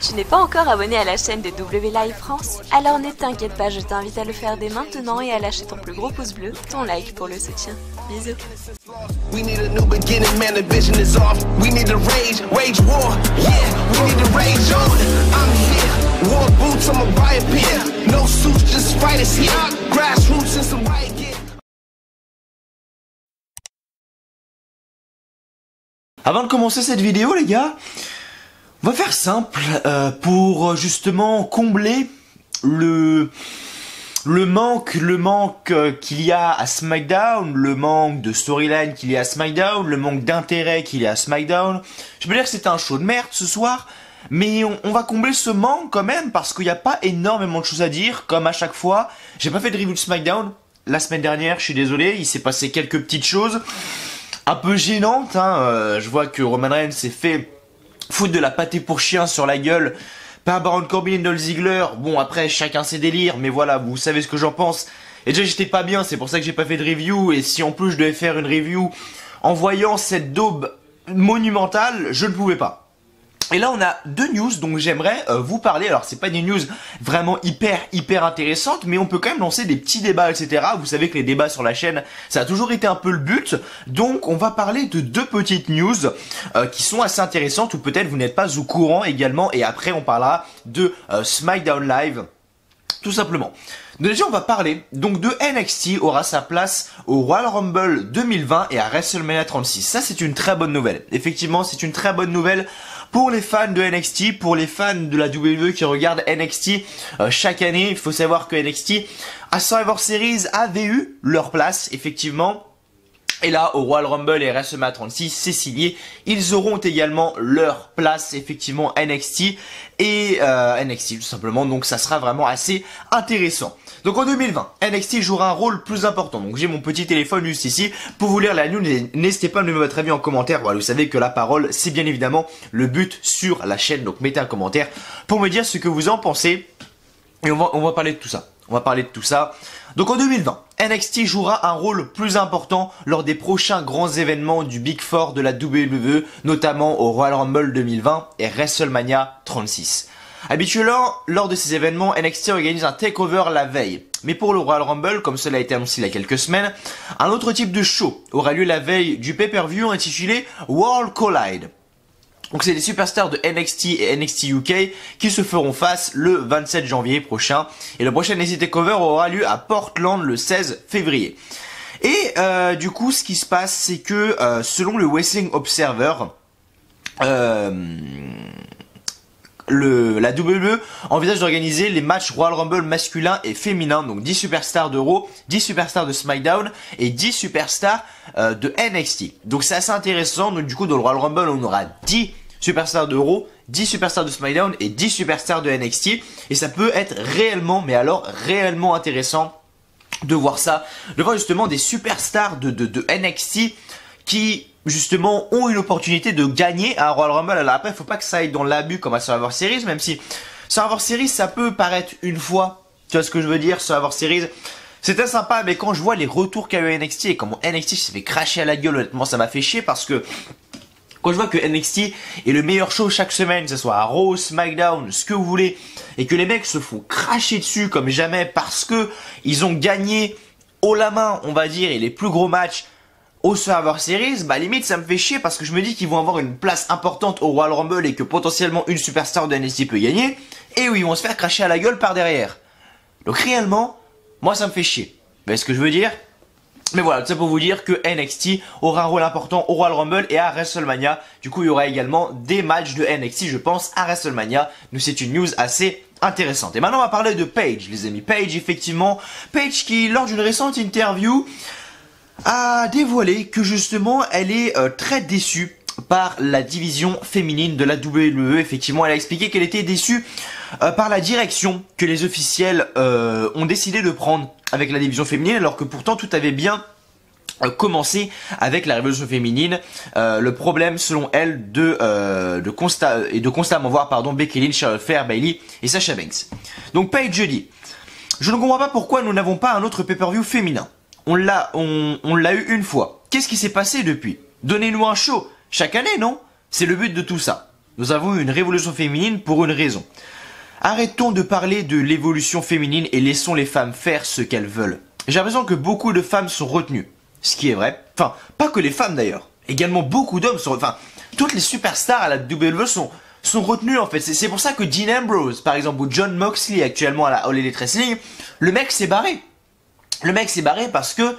Tu n'es pas encore abonné à la chaîne de W Live France? Alors ne t'inquiète pas, je t'invite à le faire dès maintenant et à lâcher ton plus gros pouce bleu, ton like pour le soutien. Bisous. We need a new beginning, man, the vision is off. We need to wage war, yeah, we need to rage on. I'm here, war boots, I'm a riot pit. No suits, just fighters here. Grassroots and some riot gear. Avant de commencer cette vidéo, les gars, on va faire simple pour justement combler le manque qu'il y a à SmackDown, le manque de storyline qu'il y a à SmackDown, le manque d'intérêt qu'il y a à SmackDown. Je peux dire que c'est un show de merde ce soir, mais on va combler ce manque quand même parce qu'il n'y a pas énormément de choses à dire, comme à chaque fois. J'ai pas fait de review de SmackDown la semaine dernière, je suis désolé, il s'est passé quelques petites choses un peu gênantes. Je vois que Roman Reigns s'est fait foutre de la pâté pour chien sur la gueule par Baron Corbin et Dolph Ziggler. Bon, après, chacun ses délires, mais voilà, vous savez ce que j'en pense. Et déjà, j'étais pas bien, c'est pour ça que j'ai pas fait de review. Et si en plus je devais faire une review en voyant cette daube monumentale, je ne pouvais pas. Et là, on a deux news dont j'aimerais vous parler. Alors, c'est pas des news vraiment hyper intéressantes, mais on peut quand même lancer des petits débats, etc. Vous savez que les débats sur la chaîne, ça a toujours été un peu le but. Donc, on va parler de deux petites news qui sont assez intéressantes, ou peut-être vous n'êtes pas au courant également. Et après, on parlera de SmackDown Live, tout simplement. Donc déjà, on va parler donc de NXT aura sa place au Royal Rumble 2020 et à WrestleMania 36. Ça, c'est une très bonne nouvelle. Effectivement, c'est une très bonne nouvelle pour les fans de NXT, pour les fans de la WWE qui regardent NXT chaque année. Il faut savoir que NXT à Survivor Series avait eu leur place, effectivement. Et là, au Royal Rumble et WrestleMania 36, c'est signé. Ils auront également leur place, effectivement, NXT et NXT, tout simplement. Donc, ça sera vraiment assez intéressant. Donc, en 2020, NXT jouera un rôle plus important. Donc, j'ai mon petit téléphone juste ici pour vous lire la news. N'hésitez pas à me mettre votre avis en commentaire. Voilà, vous savez que la parole, c'est bien évidemment le but sur la chaîne. Donc, mettez un commentaire pour me dire ce que vous en pensez. Et on va parler de tout ça. On va parler de tout ça. Donc en 2020, NXT jouera un rôle plus important lors des prochains grands événements du Big Four de la WWE, notamment au Royal Rumble 2020 et WrestleMania 36. Habituellement, lors de ces événements, NXT organise un takeover la veille. Mais pour le Royal Rumble, comme cela a été annoncé il y a quelques semaines, un autre type de show aura lieu la veille du pay-per-view intitulé World Collide. Donc c'est des superstars de NXT et NXT UK qui se feront face le 27 janvier prochain. Et le prochain NXT TakeOver aura lieu à Portland le 16 février. Et du coup, ce qui se passe, c'est que selon le Wrestling Observer, la WWE envisage d'organiser les matchs Royal Rumble masculin et féminin, donc 10 superstars de Raw, 10 superstars de SmackDown et 10 superstars de NXT. Donc c'est assez intéressant. Donc du coup, dans le Royal Rumble, on aura 10 superstars de Raw, 10 superstars de SmackDown et 10 superstars de NXT. Et ça peut être réellement, mais alors réellement intéressant de voir ça, de voir justement des superstars de NXT qui justement ont une opportunité de gagner à Royal Rumble. Alors après, il faut pas que ça aille dans l'abus comme à Survivor Series, même si Survivor Series ça peut paraître une fois, tu vois ce que je veux dire, Survivor Series c'était sympa, mais quand je vois les retours qu'a eu NXT et comment NXT s'est fait cracher à la gueule, honnêtement ça m'a fait chier parce que quand je vois que NXT est le meilleur show chaque semaine, que ce soit à Raw, SmackDown, ce que vous voulez, et que les mecs se font cracher dessus comme jamais parce que ils ont gagné haut la main, on va dire, et les plus gros matchs au Survivor Series, bah limite ça me fait chier parce que je me dis qu'ils vont avoir une place importante au Royal Rumble et que potentiellement une superstar de NXT peut gagner, et où ils vont se faire cracher à la gueule par derrière. Donc réellement, moi ça me fait chier. Vous voyez ce que je veux dire ? Mais voilà, tout ça pour vous dire que NXT aura un rôle important au Royal Rumble et à WrestleMania. Du coup, il y aura également des matchs de NXT, je pense, à WrestleMania. Donc c'est une news assez intéressante. Et maintenant, on va parler de Paige, les amis. Paige, effectivement. Paige qui, lors d'une récente interview, a dévoilé que justement, elle est très déçue par la division féminine de la WWE. Effectivement, elle a expliqué qu'elle était déçue par la direction que les officiels ont décidé de prendre avec la division féminine, alors que pourtant tout avait bien commencé avec la révolution féminine. Le problème, selon elle, de constamment voir Becky Lynch, Charlotte Flair, Bayley et Sasha Banks. Donc Paige dit: je ne comprends pas pourquoi nous n'avons pas un autre pay-per-view féminin. On l'a eu une fois. Qu'est-ce qui s'est passé depuis? Donnez-nous un show chaque année, non? C'est le but de tout ça. Nous avons eu une révolution féminine pour une raison. Arrêtons de parler de l'évolution féminine et laissons les femmes faire ce qu'elles veulent. J'ai l'impression que beaucoup de femmes sont retenues. Ce qui est vrai. Enfin, pas que les femmes d'ailleurs. Également beaucoup d'hommes sont... Enfin, toutes les superstars à la WWE sont retenues en fait. C'est pour ça que Dean Ambrose, par exemple, ou Jon Moxley actuellement à la All Elite Wrestling, le mec s'est barré. Le mec s'est barré parce que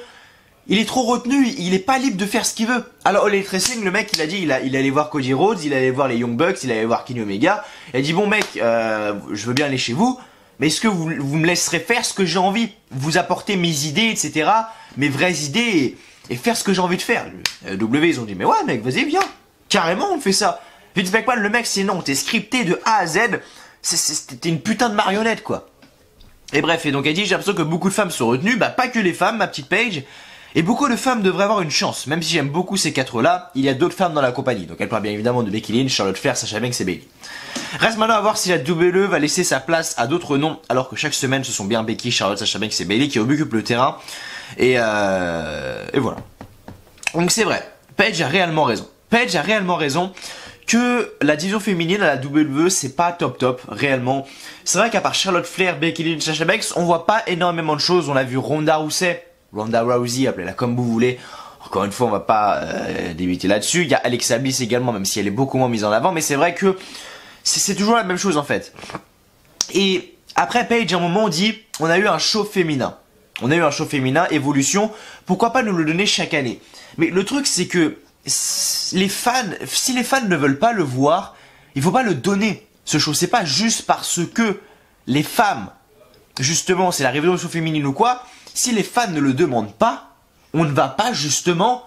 il est trop retenu, il est pas libre de faire ce qu'il veut. Alors All Elite Wrestling, le mec il a dit, il allait voir Cody Rhodes, il allait voir les Young Bucks, il allait voir Kenny Omega. Il a dit bon mec, je veux bien aller chez vous, mais est-ce que vous me laisserez faire ce que j'ai envie, vous apporter mes idées, etc., mes vraies idées et faire ce que j'ai envie de faire. W ils ont dit mais ouais mec, vas-y viens, carrément on fait ça. Vince McMahon le mec c'est non, t'es scripté de A à Z, t'es une putain de marionnette quoi. Et bref, et donc elle dit j'ai l'impression que beaucoup de femmes sont retenues, bah pas que les femmes, ma petite Paige. Et beaucoup de femmes devraient avoir une chance, même si j'aime beaucoup ces quatre-là, il y a d'autres femmes dans la compagnie. Donc elle parle bien évidemment de Becky Lynch, Charlotte Flair, Sasha Banks et Bayley. Reste maintenant à voir si la WWE va laisser sa place à d'autres noms, alors que chaque semaine ce sont bien Becky, Charlotte, Sasha Banks et Bayley qui occupent le terrain. Et voilà. Donc c'est vrai, Paige a réellement raison. Paige a réellement raison que la division féminine à la WWE c'est pas top réellement. C'est vrai qu'à part Charlotte Flair, Becky Lynch, Sasha Banks, on voit pas énormément de choses. On a vu Ronda Rousey, appelez-la comme vous voulez. Encore une fois, on va pas débuter là-dessus. Il y a Alexa Bliss également, même si elle est beaucoup moins mise en avant. Mais c'est vrai que c'est toujours la même chose en fait. Et après Paige, à un moment, on dit, on a eu un show féminin. On a eu un show féminin, évolution. Pourquoi pas nous le donner chaque année? Mais le truc, c'est que si les fans ne veulent pas le voir, il faut pas le donner. Ce show, c'est pas juste parce que les femmes, justement, c'est la révolution féminine ou quoi. Si les fans ne le demandent pas, on ne va pas justement...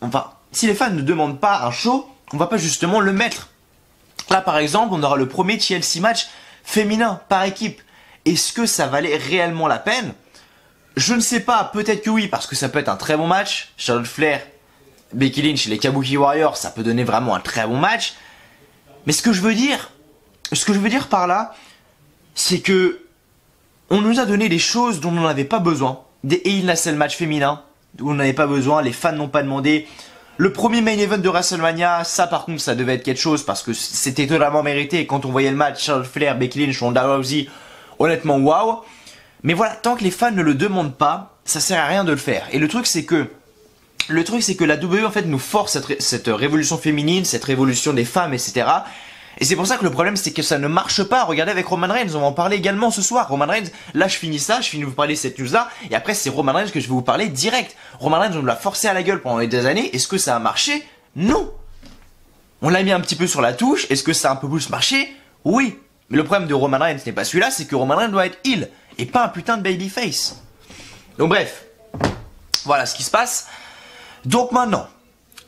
Enfin, si les fans ne demandent pas un show, on va pas justement le mettre. Là, par exemple, on aura le premier TLC match féminin par équipe. Est-ce que ça valait réellement la peine? Je ne sais pas, peut-être que oui, parce que ça peut être un très bon match. Charlotte Flair, Becky Lynch et les Kabuki Warriors, ça peut donner vraiment un très bon match. Mais ce que je veux dire par là, c'est que on nous a donné des choses dont on n'avait pas besoin. Des Hell in a Cell match féminin, où on n'avait pas besoin, les fans n'ont pas demandé. Le premier main event de WrestleMania, ça par contre ça devait être quelque chose parce que c'était totalement mérité. Et quand on voyait le match Charlotte Flair, Becky Lynch, Ronda Rousey, honnêtement waouh. Mais voilà, tant que les fans ne le demandent pas, ça sert à rien de le faire. Et le truc c'est que la WWE en fait nous force cette révolution féminine, cette révolution des femmes, etc. Et c'est pour ça que le problème c'est que ça ne marche pas. Regardez avec Roman Reigns, on va en parler également ce soir. Roman Reigns, là je finis de vous parler de cette news là, et après c'est Roman Reigns que je vais vous parler direct. Roman Reigns on l'a forcé à la gueule pendant des années, est-ce que ça a marché? Non. On l'a mis un petit peu sur la touche, est-ce que ça a un peu plus marché? Oui. Mais le problème de Roman Reigns n'est pas celui-là, c'est que Roman Reigns doit être heel, et pas un putain de babyface. Donc bref, voilà ce qui se passe. Donc maintenant,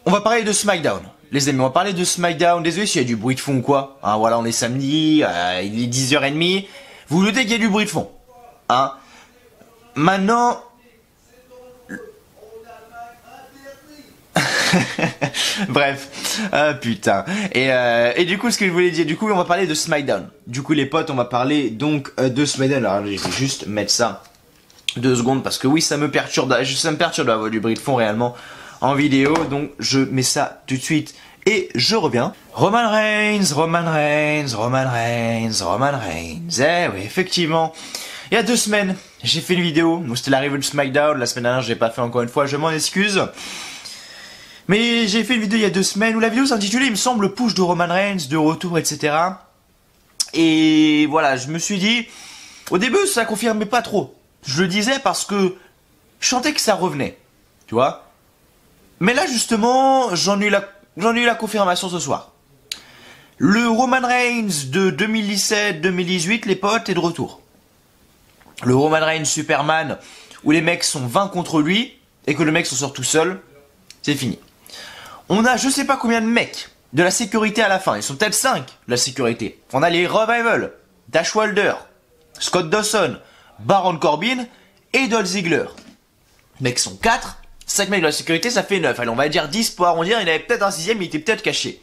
on va parler de SmackDown. Les amis, on va parler de SmackDown. Désolé s'il y a du bruit de fond ou quoi. Hein, voilà, on est samedi, il est 10h30. Vous vous doutez qu'il y a du bruit de fond. Hein. Maintenant... Bref, putain. Et du coup, ce que je voulais dire, du coup, on va parler de SmackDown. Du coup, les potes, on va parler donc de SmackDown. Alors, je vais juste mettre ça 2 secondes parce que oui, ça me perturbe d'avoir du bruit de fond réellement en vidéo. Donc, je mets ça tout de suite et je reviens. Roman Reigns. Eh oui, effectivement. Il y a 2 semaines, j'ai fait une vidéo. Donc, c'était l'arrivée de SmackDown. La semaine dernière, je l'ai pas fait encore une fois. Je m'en excuse. Mais j'ai fait une vidéo il y a 2 semaines où la vidéo s'intitulait, il me semble, le push de Roman Reigns, de retour, etc. Et voilà, je me suis dit, au début, ça confirmait pas trop. Je le disais parce que je sentais que ça revenait, tu vois. Mais là, justement, j'en ai eu la confirmation ce soir. Le Roman Reigns de 2017-2018, les potes, est de retour. Le Roman Reigns Superman, où les mecs sont 20 contre lui, et que le mec s'en sort tout seul, c'est fini. On a je sais pas combien de mecs de la sécurité à la fin. Ils sont peut-être 5 de la sécurité. On a les Revival, Dash Wilder, Scott Dawson, Baron Corbin et Dolph Ziggler. Les mecs sont 4. 5 mecs de la sécurité, ça fait 9. Allez, on va dire 10 pour arrondir. Il y en avait peut-être un 6ème, il était peut-être caché.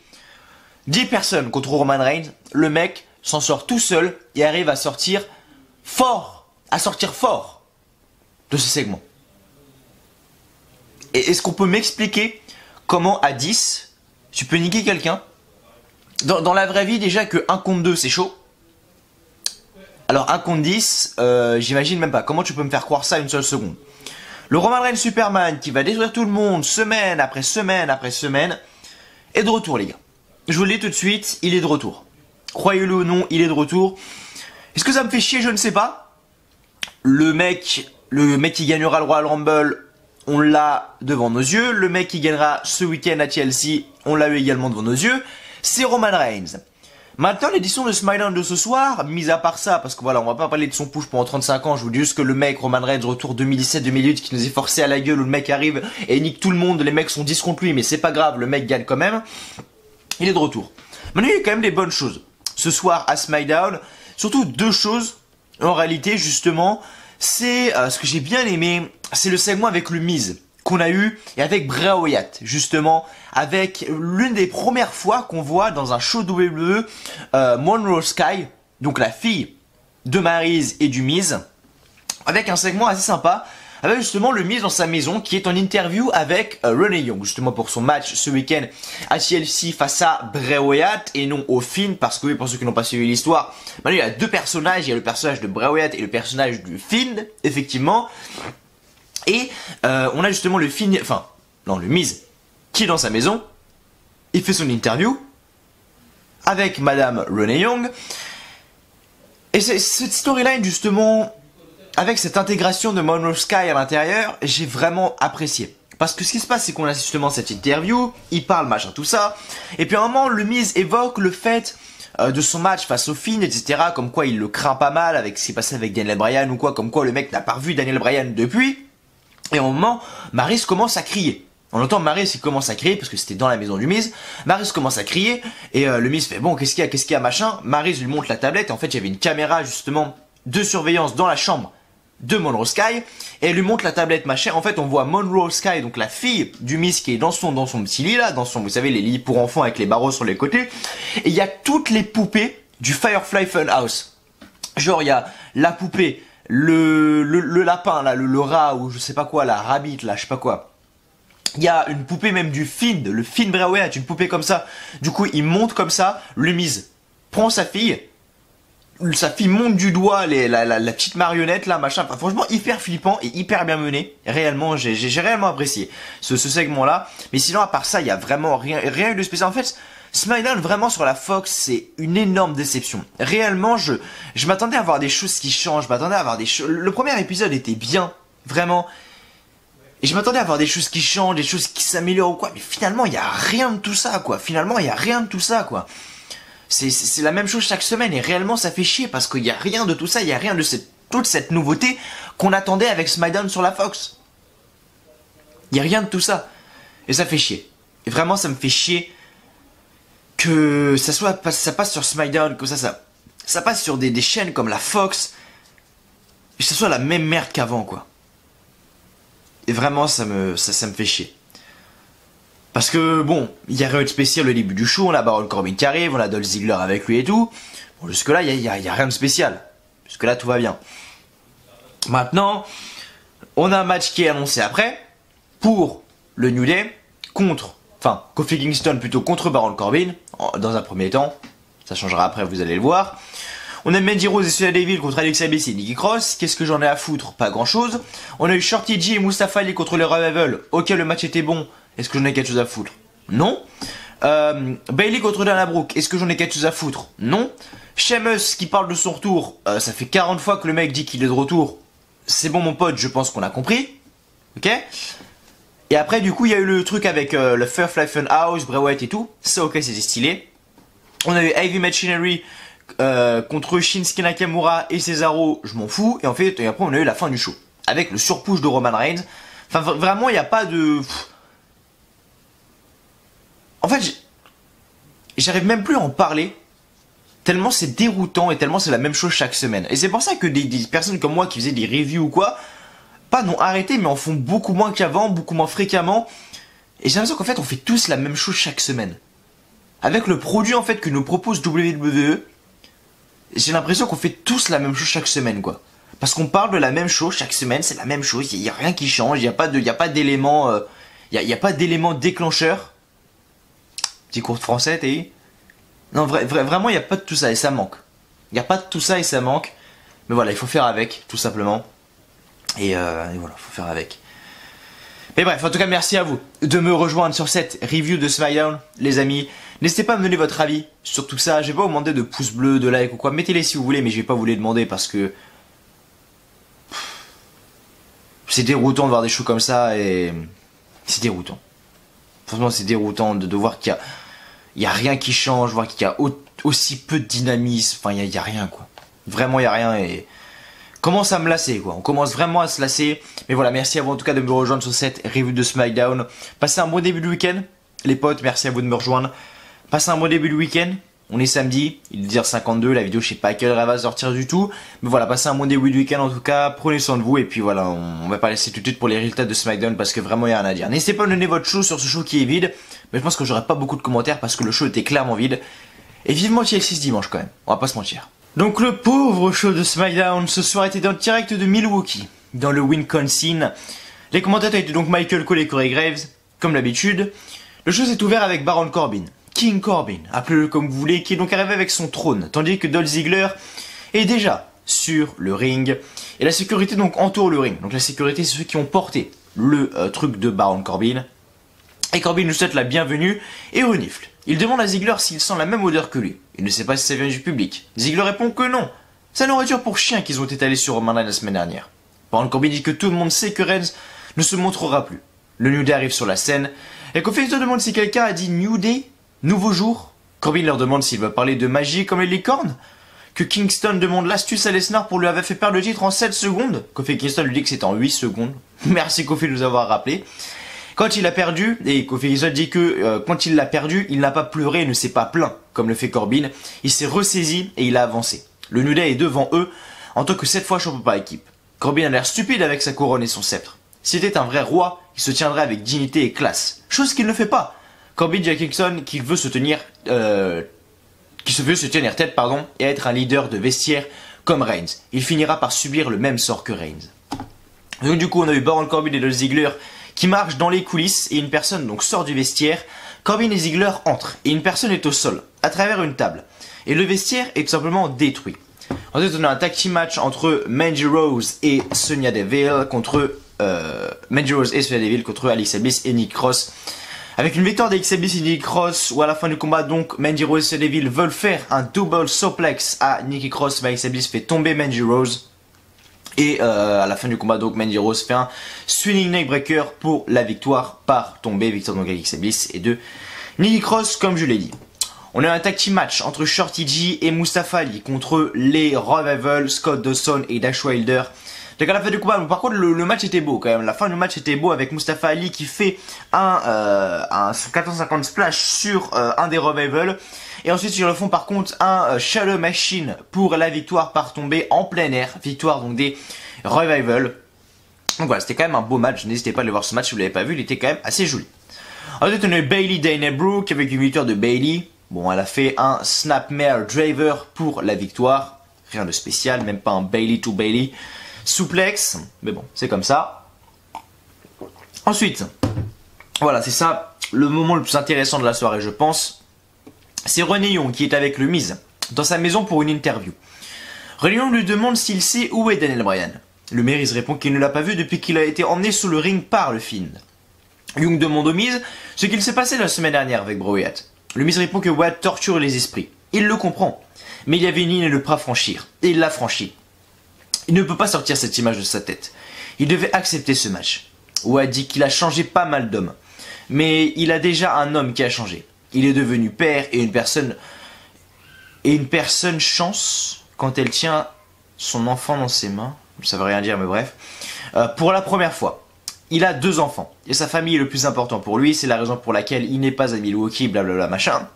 10 personnes contre Roman Reigns. Le mec s'en sort tout seul et arrive à sortir fort de ce segment. Et est-ce qu'on peut m'expliquer comment à 10, tu peux niquer quelqu'un dans la vraie vie, déjà que 1 contre 2, c'est chaud. Alors 1 contre 10, j'imagine même pas. Comment tu peux me faire croire ça une seule seconde? Le Roman Reigns Superman qui va détruire tout le monde semaine après semaine après semaine est de retour, les gars. Je vous le dis tout de suite, il est de retour. Croyez-le ou non, il est de retour. Est-ce que ça me fait chier? Je ne sais pas. Le mec qui gagnera le Royal Rumble, on l'a devant nos yeux. Le mec qui gagnera ce week-end à Chelsea, on l'a eu également devant nos yeux. C'est Roman Reigns. Maintenant, l'édition de SmackDown de ce soir, mis à part ça, parce que voilà, on va pas parler de son push pendant 35 ans, je vous dis juste que le mec, Roman Reigns, retour 2017-2018, qui nous est forcé à la gueule, où le mec arrive et nique tout le monde, les mecs sont 10 contre lui, mais c'est pas grave, le mec gagne quand même. Il est de retour. Maintenant, il y a quand même des bonnes choses. Ce soir, à SmackDown, surtout 2 choses, en réalité, justement, c'est ce que j'ai bien aimé, c'est le segment avec le Miz qu'on a eu et avec Bray Wyatt, justement, avec l'une des premières fois qu'on voit dans un show WWE Monroe Sky, donc la fille de Maryse et du Miz, avec un segment assez sympa, avec justement le Miz dans sa maison qui est en interview avec Renee Young, justement pour son match ce week-end à TLC face à Bray Wyatt et non au Finn, parce que oui, pour ceux qui n'ont pas suivi l'histoire, maintenant il y a 2 personnages, il y a le personnage de Bray Wyatt et le personnage du Finn, effectivement. Et on a justement le Miz qui est dans sa maison, il fait son interview avec Madame Renee Young. Et cette storyline justement, avec cette intégration de Monroe Sky à l'intérieur, j'ai vraiment apprécié. Parce que ce qui se passe, c'est qu'on a justement cette interview, il parle machin tout ça, et puis à un moment le Miz évoque le fait de son match face au Finn, etc. Comme quoi il le craint pas mal avec ce qui s'est passé avec Daniel Bryan ou quoi, comme quoi le mec n'a pas revu Daniel Bryan depuis. Et à un moment, Maryse commence à crier. On entend Maryse qui commence à crier, parce que c'était dans la maison du Miz. Maryse commence à crier, et le Miz fait bon, qu'est-ce qu'il y a, machin. Maryse lui montre la tablette, et en fait, il y avait une caméra, justement, de surveillance dans la chambre de Monroe Sky, et elle lui montre la tablette, machin. En fait, on voit Monroe Sky, donc la fille du Miz, qui est dans son petit lit, là, vous savez, les lits pour enfants avec les barreaux sur les côtés. Et il y a toutes les poupées du Firefly Funhouse. Genre, il y a la poupée, le lapin là, le rat ou je sais pas quoi, la rabbit là, je sais pas quoi. Il y a une poupée même du Finn, le Finn Bray Wyatt, une poupée comme ça. Du coup, il monte comme ça, le Miz prend sa fille monte du doigt la petite marionnette là, machin. Enfin, franchement, hyper flippant et hyper bien mené. Réellement, j'ai réellement apprécié ce segment là. Mais sinon, à part ça, il y a vraiment rien eu de spécial. En fait, SmackDown vraiment sur la Fox, c'est une énorme déception. Réellement, je m'attendais à voir des choses qui changent, je m'attendais à voir des choses. Le premier épisode était bien, vraiment. Et je m'attendais à voir des choses qui changent, des choses qui s'améliorent ou quoi. Mais finalement, il y a rien de tout ça, quoi. Finalement, il y a rien de tout ça, quoi. C'est la même chose chaque semaine et réellement, ça fait chier parce qu'il y a rien de tout ça, il y a rien de toute cette nouveauté qu'on attendait avec SmackDown sur la Fox. Il y a rien de tout ça. Et ça fait chier. Et vraiment, ça me fait chier que ça passe sur SmackDown, que ça passe sur des chaînes comme la Fox, et que ça soit la même merde qu'avant, quoi. Et vraiment, ça me fait chier. Parce que, bon, il y a rien de spécial au début du show, on a Baron Corbin qui arrive, on a Dolph Ziggler avec lui et tout. Bon, jusque-là, il y a rien de spécial. Jusque-là, tout va bien. Maintenant, on a un match qui est annoncé après, pour le New Day, Kofi Kingston plutôt contre Baron Corbin, dans un premier temps. Ça changera après, vous allez le voir. On a Mandy Rose et Sonya Deville contre Alexa Bliss et Nikki Cross. Qu'est-ce que j'en ai à foutre? Pas grand chose. On a eu Shorty G et Mustafa Ali contre les Revival. Ok, le match était bon. Est-ce que j'en ai quelque chose à foutre? Non. Bayley contre Dana Brooke. Est-ce que j'en ai quelque chose à foutre? Non. Sheamus qui parle de son retour. Ça fait 40 fois que le mec dit qu'il est de retour. C'est bon mon pote, je pense qu'on a compris. Ok. Et après du coup il y a eu le truc avec le Firefly Funhouse, Bray Wyatt et tout. Ça ok, c'était stylé. On a eu Heavy Machinery contre Shinsuke Nakamura et Cesaro, je m'en fous. Et en fait, et après on a eu la fin du show. Avec le surpush de Roman Reigns. Enfin vraiment il n'y a pas de... En fait, j'arrive même plus à en parler. Tellement c'est déroutant et tellement c'est la même chose chaque semaine. Et c'est pour ça que des personnes comme moi qui faisaient des reviews ou quoi, pas n'ont arrêté mais en font beaucoup moins qu'avant, beaucoup moins fréquemment. Et j'ai l'impression qu'en fait on fait tous la même chose chaque semaine. Avec le produit en fait que nous propose WWE, j'ai l'impression qu'on fait tous la même chose chaque semaine quoi. Parce qu'on parle de la même chose chaque semaine, c'est la même chose, il n'y a rien qui change, il n'y a pas d'élément il y a pas d'élément déclencheur. Petit cours de français, t'es Non, vraiment, il n'y a pas de tout ça et ça manque. Il n'y a pas de tout ça et ça manque. Mais voilà, il faut faire avec, tout simplement. Et voilà, il faut faire avec. Mais bref, en tout cas, merci à vous de me rejoindre sur cette review de SmackDown, les amis. N'hésitez pas à me donner votre avis sur tout ça. Je vais pas vous demander de pouces bleus, de like ou quoi. Mettez-les si vous voulez, mais je vais pas vous les demander parce que... c'est déroutant de voir des shows comme ça et... c'est déroutant. Franchement, c'est déroutant de voir qu'il y a rien qui change, voir qu'il y a aussi peu de dynamisme. Enfin, il y a rien, quoi. Vraiment, il y a rien et... commence à me lasser, quoi. On commence vraiment à se lasser. Mais voilà, merci à vous en tout cas de me rejoindre sur cette review de SmackDown. Passez un bon début de week-end, les potes. Merci à vous de me rejoindre. Passez un bon début de week-end. On est samedi, il est 10h52, la vidéo je sais pas à quelle heure elle va sortir du tout. Mais voilà, passez un bon début de week-end en tout cas, prenez soin de vous. Et puis voilà, on va pas laisser tout de suite pour les résultats de SmackDown parce que vraiment il y a rien à dire. N'hésitez pas à me donner votre show sur ce show qui est vide. Mais je pense que j'aurai pas beaucoup de commentaires parce que le show était clairement vide. Et vivement TLC ce dimanche quand même, on va pas se mentir. Donc le pauvre show de SmackDown ce soir était dans le direct de Milwaukee, dans le Wisconsin. Les commentateurs étaient donc Michael Cole et Corey Graves, comme d'habitude. Le show s'est ouvert avec Baron Corbin, King Corbin, appelez-le comme vous voulez, qui est donc arrivé avec son trône, tandis que Dolph Ziggler est déjà sur le ring. Et la sécurité donc entoure le ring. Donc la sécurité c'est ceux qui ont porté le truc de Baron Corbin. Et Corbin nous souhaite la bienvenue et renifle. Il demande à Ziggler s'il sent la même odeur que lui. Il ne sait pas si ça vient du public. Ziggler répond que non. C'est la nourriture pour chiens qu'ils ont étalé sur Roman Reigns la semaine dernière. Baron Corbin dit que tout le monde sait que Reigns ne se montrera plus. Le New Day arrive sur la scène. Et Kofi Kingston demande si quelqu'un a dit New Day, nouveau jour. Corbin leur demande s'il veut parler de magie comme les licornes. Que Kingston demande l'astuce à Lesnar pour lui avoir fait perdre le titre en 7 secondes. Kofi Kingston lui dit que c'est en 8 secondes. Merci Kofi de nous avoir rappelé. Quand il a perdu, et Kofi Kingston dit que quand il l'a perdu, il n'a pas pleuré et ne s'est pas plaint, comme le fait Corbin. Il s'est ressaisi et il a avancé. Le New Day est devant eux, en tant que 7 fois champion par équipe. Corbin a l'air stupide avec sa couronne et son sceptre. S'il était un vrai roi, il se tiendrait avec dignité et classe. Chose qu'il ne fait pas. Corbin dit à Kingston qu'il veut se tenir, tête, et être un leader de vestiaire comme Reigns. Il finira par subir le même sort que Reigns. Donc du coup, on a eu Baron Corbin et Dolph Ziggler qui marchent dans les coulisses et une personne donc sort du vestiaire. Corbin et Ziggler entrent et une personne est au sol, à travers une table. Et le vestiaire est tout simplement détruit. Ensuite, on a un tag team match entre Mandy Rose et Sonya Deville contre Alexa Bliss et Nikki Cross. Avec une victoire d'Alexa Bliss et Nikki Cross, où à la fin du combat, donc, Mandy Rose et Sonya Deville veulent faire un double suplex à Nikki Cross, mais Alexa Bliss fait tomber Mandy Rose. Et à la fin du combat, donc, Mandy Rose fait un swinging neckbreaker pour la victoire par tombée. Victoire donc Alexa Bliss et de Nikki Cross, comme je l'ai dit. On a un tag team match entre Shorty G et Mustafa Ali contre les Revival, Scott Dawson et Dash Wilder. Donc à la fin du combat, par contre le match était beau quand même. La fin du match était beau avec Mustafa Ali qui fait un 450 splash sur un des Revival. Et ensuite ils refont par contre un Shadow Machine pour la victoire par tombée en plein air. Victoire donc des Revival. Donc voilà, c'était quand même un beau match. N'hésitez pas à aller voir ce match si vous ne l'avez pas vu, il était quand même assez joli. Ensuite on a eu Bayley Dana Brooke avec une victoire de Bayley. Bon, elle a fait un Snapmare Driver pour la victoire. Rien de spécial, même pas un Bayley to Bayley Suplex. Mais bon, c'est comme ça. Ensuite, voilà, c'est ça le moment le plus intéressant de la soirée, je pense. C'est Renee Young qui est avec le Miz dans sa maison pour une interview. Renee Young lui demande s'il sait où est Daniel Bryan. Le Miz répond qu'il ne l'a pas vu depuis qu'il a été emmené sous le ring par le Fiend. Young demande au Miz ce qu'il s'est passé la semaine dernière avec Bray Wyatt. Le Miz répond que Wyatt torture les esprits. Il le comprend. Mais il y avait une ligne à ne pas franchir. Et il l'a franchie. Il ne peut pas sortir cette image de sa tête. Il devait accepter ce match. Wyatt dit qu'il a changé pas mal d'hommes. Mais il a déjà un homme qui a changé. Il est devenu père et une personne chance quand elle tient son enfant dans ses mains. Ça veut rien dire mais bref. Pour la première fois. Il a 2 enfants, et sa famille est le plus important pour lui, c'est la raison pour laquelle il n'est pas à Milwaukee, blablabla machin.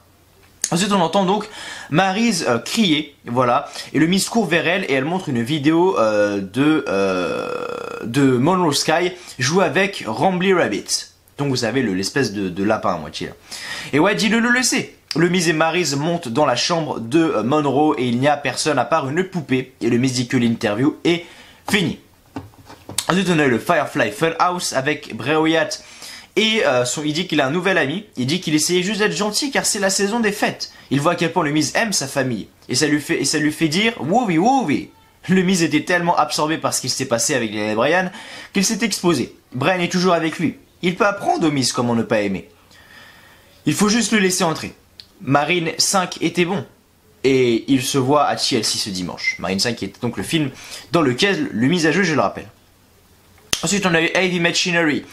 Ensuite on entend donc Maryse crier, voilà, et le Miz court vers elle et elle montre une vidéo de Monroe Sky jouer avec Rambley Rabbit. Donc vous savez, l'espèce de lapin à moitié là. Et ouais, dis-le le laisser. Le Miz et Maryse montent dans la chambre de Monroe et il n'y a personne à part une poupée, et le Miz dit que l'interview est finie. Ensuite on a eu le Firefly Funhouse avec Bray Wyatt Et il dit qu'il a un nouvel ami. Il dit qu'il essayait juste d'être gentil car c'est la saison des fêtes. Il voit à quel point le Miz aime sa famille. Et ça lui fait dire Woovie Woovie. Le Miz était tellement absorbé par ce qu'il s'est passé avec Daniel Bryan qu'il s'est exposé. Bryan est toujours avec lui. Il peut apprendre au Miz comment ne pas aimer. Il faut juste le laisser entrer. Marine 5 était bon. Et il se voit à TLC ce dimanche. Marine 5 qui était donc le film dans lequel le Miz a joué, je le rappelle. Ensuite, on a eu Heavy Machinery.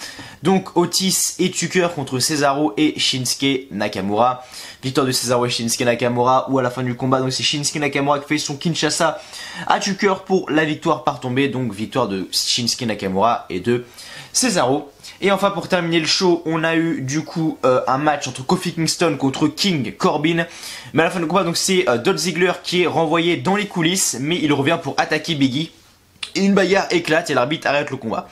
Donc, Otis et Tucker contre Cesaro et Shinsuke Nakamura. Victoire de Cesaro et Shinsuke Nakamura. Ou à la fin du combat, donc c'est Shinsuke Nakamura qui fait son Kinshasa à Tucker pour la victoire par tombée. Donc, victoire de Shinsuke Nakamura et de Cesaro. Et enfin, pour terminer le show, on a eu du coup un match entre Kofi Kingston contre King Corbin. Mais à la fin du combat, donc c'est Dolph Ziggler qui est renvoyé dans les coulisses. Mais il revient pour attaquer Biggie. Et une bagarre éclate et l'arbitre arrête le combat.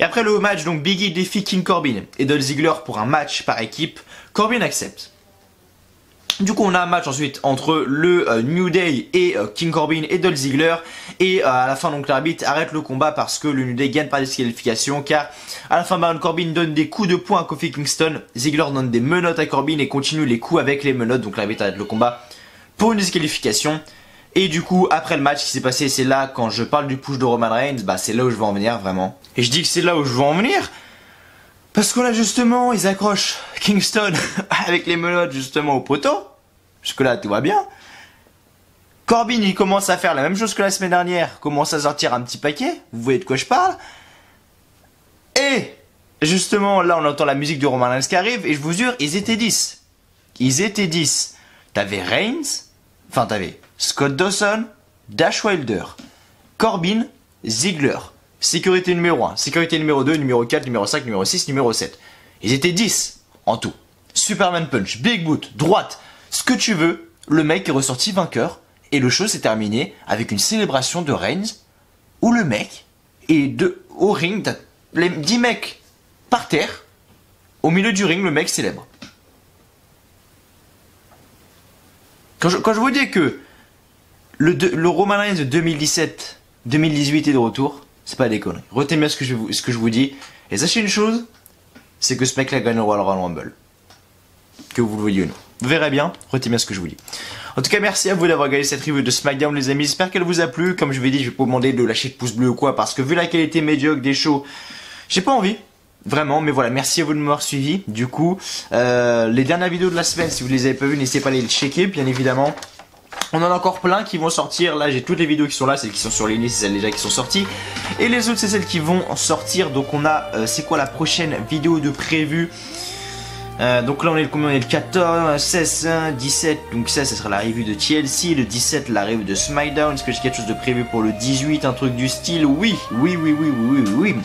Et après le match, donc Biggie défie King Corbin et Dolph Ziggler pour un match par équipe. Corbin accepte. Du coup, on a un match ensuite entre le New Day et King Corbin et Dolph Ziggler. Et à la fin, donc l'arbitre arrête le combat parce que le New Day gagne par disqualification. Car à la fin, Baron Corbin donne des coups de poing à Kofi Kingston. Ziggler donne des menottes à Corbin et continue les coups avec les menottes. Donc l'arbitre arrête le combat pour une disqualification. Et du coup, après le match qui s'est passé, c'est là, quand je parle du push de Roman Reigns, bah c'est là où je veux en venir, vraiment. Et je dis que c'est là où je veux en venir, parce que là, justement, ils accrochent Kingston avec les menottes, justement, au poteau. Jusque là, tout va bien. Corbin, il commence à faire la même chose que la semaine dernière, commence à sortir un petit paquet, vous voyez de quoi je parle. Et, justement, là, on entend la musique de Roman Reigns qui arrive, et je vous jure, ils étaient 10. Ils étaient 10. T'avais Reigns, enfin, t'avais Scott Dawson, Dash Wilder, Corbin, Ziggler, sécurité numéro 1, sécurité numéro 2, numéro 4, numéro 5, numéro 6, numéro 7. Ils étaient 10 en tout. Superman Punch, Big Boot, droite, ce que tu veux, le mec est ressorti vainqueur et le show s'est terminé avec une célébration de Reigns où le mec est au ring, t'as les 10 mecs par terre, au milieu du ring, le mec célèbre. Quand je vous dis que le Roman Reigns de 2017-2018 est de retour, c'est pas des conneries. Retenez bien ce que je vous dis. Et sachez une chose, c'est que ce mec-là gagne le Royal Rumble. Que vous le voyez ou non. Vous verrez bien, retenez bien ce que je vous dis. En tout cas, merci à vous d'avoir regardé cette review de SmackDown, les amis. J'espère qu'elle vous a plu. Comme je vous ai dit, je vais pas vous demander de lâcher de pouce bleu ou quoi, parce que vu la qualité médiocre des shows, j'ai pas envie. Vraiment, mais voilà, merci à vous de m'avoir suivi. Du coup, les dernières vidéos de la semaine, si vous les avez pas vues, n'hésitez pas à les checker, bien évidemment. On en a encore plein qui vont sortir. Là, j'ai toutes les vidéos qui sont là, celles qui sont sur les listes, c'est celles déjà qui sont sorties. Et les autres, c'est celles qui vont sortir. Donc, on a, c'est quoi la prochaine vidéo de prévue? Donc là, on est le 14, 16, 17. Donc ça sera la review de TLC. Le 17, la review de SmackDown. Est-ce que j'ai quelque chose de prévu pour le 18? Un truc du style? Oui.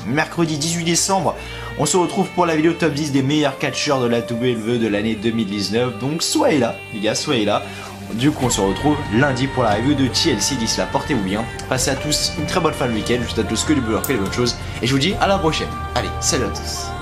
Mercredi 18 décembre, on se retrouve pour la vidéo top 10 des meilleurs catcheurs de la WWE de l'année 2019. Donc soyez là, les gars, soyez là. Du coup, on se retrouve lundi pour la review de TLC. D'ici là, portez-vous bien. Passez à tous une très bonne fin de week-end. Je vous souhaite à tous que du bonheur, que des bonnes choses. Et je vous dis à la prochaine. Allez, salut à tous.